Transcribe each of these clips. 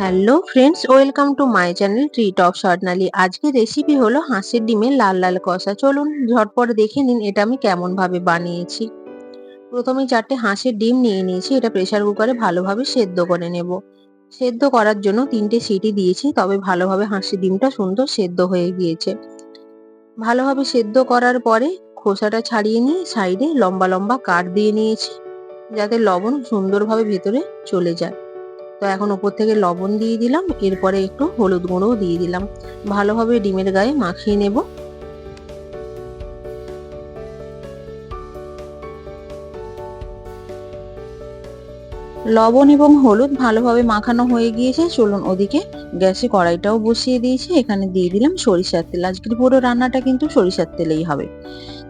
Hello friends, welcome to my channel tree talk Swarnali. আজকের recipe হলো হাঁসের ডিমের লাল লাল কষা। চলুন ঝটপট দেখে নিন এটা আমি কেমন ভাবে বানিয়েছি। প্রথমে 4টে হাঁসের ডিম নিয়ে নিয়েছি, এটা প্রেসার কুকারে ভালোভাবে সেদ্ধ করে নেব। সেদ্ধ করার জন্য 3টে সিটি দিয়েছি, তবে ভালোভাবে হাঁসের ডিমটা সুন্দর সেদ্ধ হয়ে গিয়েছে। ভালোভাবে সেদ্ধ করার পরে খোসাটা ছাড়িয়ে নিয়ে সাইডে লম্বা লম্বা কাট দিয়ে নিয়েছি, যাতে লবণ সুন্দরভাবে ভেতরে চলে যায়। তো এখন উপর থেকে লবণ দিয়ে দিলাম, এরপরে একটু হলুদ গুঁড়োও দিয়ে দিলাম। ভালোভাবে ডিমের গায়ে মাখিয়ে নেব। লবণ এবং হলুদ ভালোভাবে মাখানো হয়ে গিয়েছে। চলুন ওদিকে গ্যাসে কড়াইটাও বসিয়ে দিয়েছি, এখানে দিয়ে দিলাম সরিষার তেল। আজকের পুরো রান্নাটা কিন্তু সরিষার তেলেই হবে।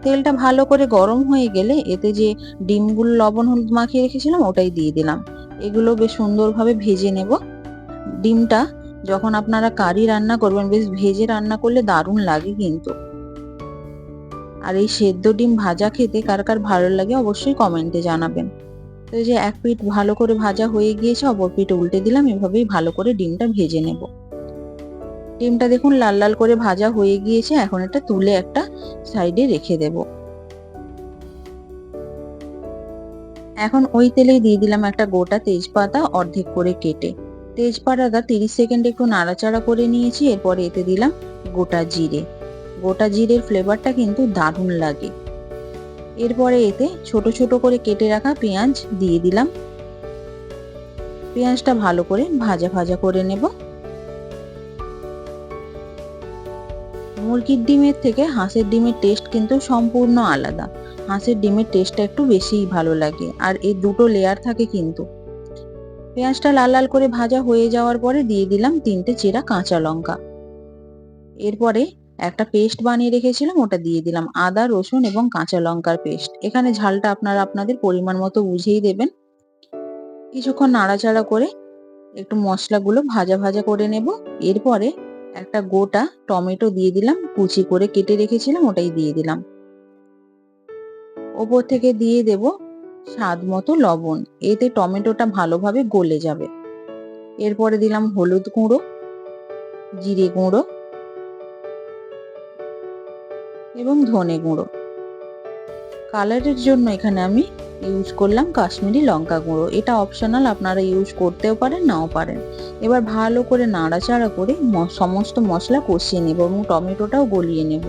তেলটা ভালো করে গরম হয়ে গেলে এতে যে ডিমগুলো লবণ হলুদ মাখিয়ে রেখেছিলাম ওটাই দিয়ে দিলাম। এগুলো বেশ সুন্দরভাবে ভেজে নেব। ডিমটা যখন আপনারা কারি রান্না করবেন বেশ ভেজে রান্না করলে দারুণ লাগে কিন্তু। আর এই সেদ্ধ ডিম ভাজা খেতে কার কার ভালো লাগে অবশ্যই কমেন্টে জানাবেন। তো এই যে এক পিঠ ভালো করে ভাজা হয়ে গিয়েছে, অপর পিঠ উল্টে দিলাম। এভাবেই ভালো করে ডিমটা ভেজে নেব। ডিমটা দেখুন লাল লাল করে ভাজা হয়ে গিয়েছে, এখন এটা তুলে একটা সাইডে রেখে দেব। এখন ওই তেলেই দিয়ে দিলাম একটা গোটা তেজপাতা অর্ধেক করে কেটে। তেজপাতাটা 30 সেকেন্ড একটু নাড়াচাড়া করে নিয়েছি, এরপরে এতে দিলাম গোটা জিরে। গোটা জিরের ফ্লেভারটা কিন্তু দারুণ লাগে। এরপরে এতে ছোট ছোট করে কেটে রাখা পেঁয়াজ দিয়ে দিলাম। পেঁয়াজটা ভালো করে ভাজা ভাজা করে নেব। মুরগির ডিমের থেকে হাঁসের ডিমের টেস্ট কিন্তু সম্পূর্ণ আলাদা। হাঁসের ডিমের টেস্টটা একটু বেশিই ভালো লাগে, আর এই দুটো লেয়ার থাকে কিন্তু। পেঁয়াজটা লাল লাল করে ভাজা হয়ে যাওয়ার পরে দিয়ে দিলাম 3টে চেরা কাঁচা লঙ্কা। এরপরে একটা পেস্ট বানিয়ে রেখেছিলাম, ওটা দিয়ে দিলাম। আদা রসুন এবং কাঁচা লঙ্কার পেস্ট। এখানে ঝালটা আপনারা আপনাদের পরিমাণ মতো বুঝেই দেবেন। কিছুক্ষণ নাড়াচাড়া করে একটু মশলাগুলো ভাজা ভাজা করে নেব। এরপরে একটা গোটা টমেটো দিয়ে দিলাম, কুচি করে কেটে রেখেছিলাম ওটাই দিয়ে দিলাম। ওপর থেকে দিয়ে দেব স্বাদ মতো লবণ, এতে টমেটোটা ভালোভাবে গলে যাবে। এরপরে দিলাম হলুদ গুঁড়ো, জিরে গুঁড়ো এবং ধনে গুঁড়ো। কালারের জন্য এখানে আমি ইউজ করলাম কাশ্মীরি লঙ্কা গুঁড়ো। এটা অপশনাল, আপনারা ইউজ করতেও পারেন নাও পারেন। এবার ভালো করে নাড়াচাড়া করে সমস্ত মশলা কষিয়ে নেব এবং টমেটোটাও গলিয়ে নেব।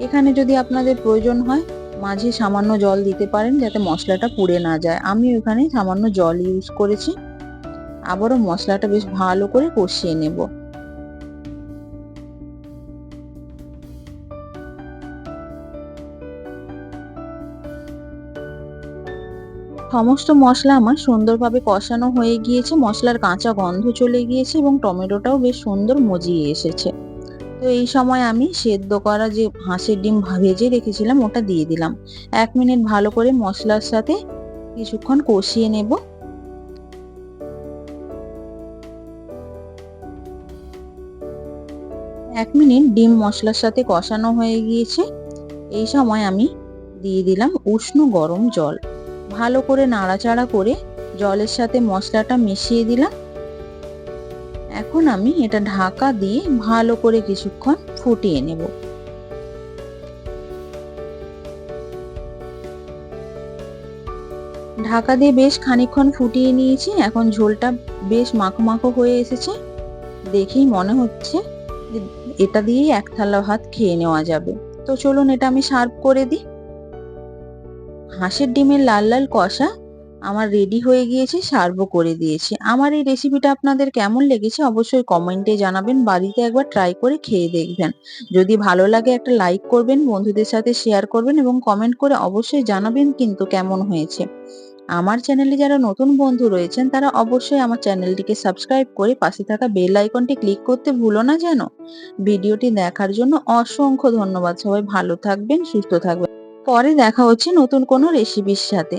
এখানে যদি আপনাদের প্রয়োজন হয় মাঝে সামান্য জল দিতে পারেন, যাতে মশলাটা পুড়ে না যায়। আমি এখানে সামান্য জল ইউজ করেছি। আবারও মশলাটা বেশ ভালো করে কষিয়ে নেব। সমস্ত মশলা আমার সুন্দরভাবে কষানো হয়ে গিয়েছে, মশলার কাঁচা গন্ধ চলে গিয়েছে এবং টমেটোটাও বেশ সুন্দর মজিয়ে এসেছে। তো এই সময় আমি সেদ্ধ করা যে হাঁসের ডিম ভেজে রেখেছিলাম ওটা দিয়ে দিলাম। 1 মিনিট ভালো করে মশলার সাথে কিছুক্ষণ কষিয়ে নেব। 1 মিনিট ডিম মশলার সাথে কষানো হয়ে গিয়েছে। এই সময় আমি দিয়ে দিলাম উষ্ণ গরম জল। ভালো করে নাড়াচাড়া করে জলের সাথে মশলাটা মিশিয়ে দিলাম। এখন আমি এটা ঢাকা দিয়ে ভালো করে কিছুক্ষণ ফুটিয়ে নেব। ঢাকা দিয়ে বেশ খানিকক্ষণ ফুটিয়ে নিয়েছি। এখন ঝোলটা বেশ মাখো মাখো হয়ে এসেছে। দেখেই মনে হচ্ছে যে এটা দিয়েই এক থালা ভাত খেয়ে নেওয়া যাবে। তো চলুন এটা আমি সার্ভ করে দিই। হাঁসের ডিমের লাল লাল কষা আমার রেডি হয়ে গিয়েছে, সার্ভও করে দিয়েছি। আমার এই রেসিপিটা আপনাদের কেমন লেগেছে অবশ্যই কমেন্টে জানাবেন। বাড়িতে একবার ট্রাই করে খেয়ে দেখবেন। যদি ভালো লাগে একটা লাইক করবেন, বন্ধুদের সাথে শেয়ার করবেন এবং কমেন্ট করে অবশ্যই জানাবেন কিন্তু কেমন হয়েছে। আমার চ্যানেলে যারা নতুন বন্ধু রয়েছেন তারা অবশ্যই আমার চ্যানেলটিকে সাবস্ক্রাইব করে পাশে থাকা বেল আইকনটি ক্লিক করতে ভুলো না যেন। ভিডিওটি দেখার জন্য অসংখ্য ধন্যবাদ। সবাই ভালো থাকবেন, সুস্থ থাকবেন। পরে দেখা হচ্ছে নতুন কোনো রেসিপির সাথে।